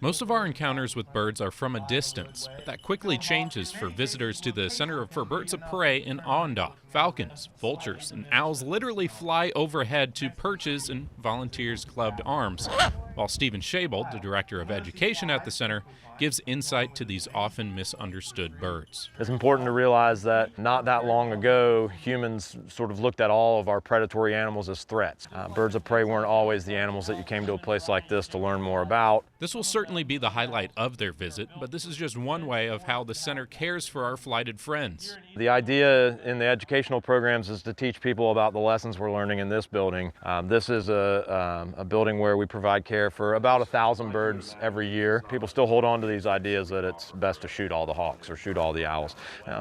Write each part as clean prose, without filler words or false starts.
Most of our encounters with birds are from a distance, but that quickly changes for visitors to the Center for Birds of Prey in Awendaw. Falcons, vultures, and owls literally fly overhead to perches in volunteers' clubbed arms, while Stephen Shabold, the Director of Education at the center, gives insight to these often misunderstood birds. It's important to realize that not that long ago, humans sort of looked at all of our predatory animals as threats. Birds of prey weren't always the animals that you came to a place like this to learn more about. This will certainly be the highlight of their visit, but this is just one way of how the center cares for our flighted friends. The idea in the educational programs is to teach people about the lessons we're learning in this building. This is a building where we provide care for about 1,000 birds every year. People still hold on to these ideas that it's best to shoot all the hawks or shoot all the owls.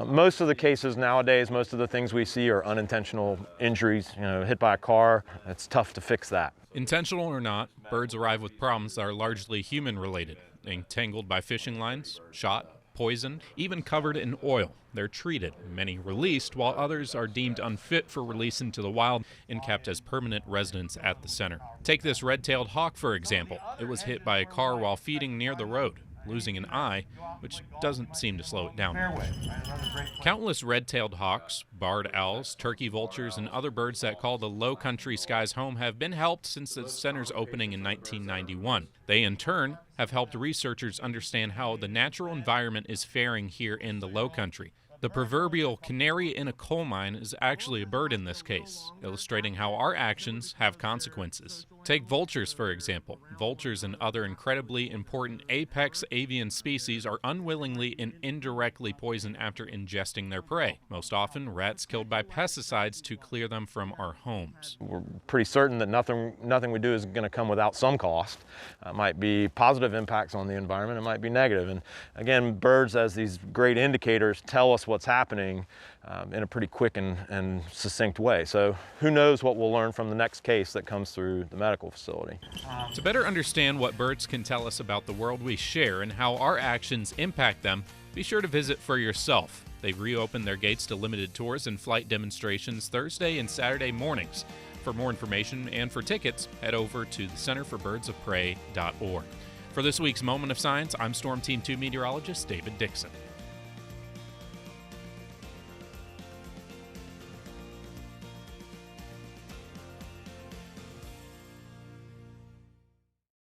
Most of the cases nowadays, most of the things we see are unintentional injuries, hit by a car. It's tough to fix that. Intentional or not, birds arrive with problems that are largely human-related, entangled by fishing lines, shot, poisoned, even covered in oil. They're treated, many released, while others are deemed unfit for release into the wild and kept as permanent residents at the center. Take this red-tailed hawk, for example. It was hit by a car while feeding near the road, losing an eye, which doesn't seem to slow it down. Countless red-tailed hawks, barred owls, turkey vultures, and other birds that call the Lowcountry skies home have been helped since the center's opening in 1991. They, in turn, have helped researchers understand how the natural environment is faring here in the Lowcountry. The proverbial canary in a coal mine is actually a bird in this case, illustrating how our actions have consequences. Take vultures, for example. Vultures and other incredibly important apex avian species are unwillingly and indirectly poisoned after ingesting their prey, most often rats killed by pesticides to clear them from our homes. We're pretty certain that nothing we do is going to come without some cost. It might be positive impacts on the environment, it might be negative. And again, birds as these great indicators tell us what's happening in a pretty quick and succinct way. So who knows what we'll learn from the next case that comes through the medical facility. To better understand what birds can tell us about the world we share and how our actions impact them, be sure to visit for yourself. They've reopened their gates to limited tours and flight demonstrations Thursday and Saturday mornings. For more information and for tickets, head over to thecenterforbirdsofprey.org. For this week's Moment of Science, I'm Storm Team 2 meteorologist David Dixon.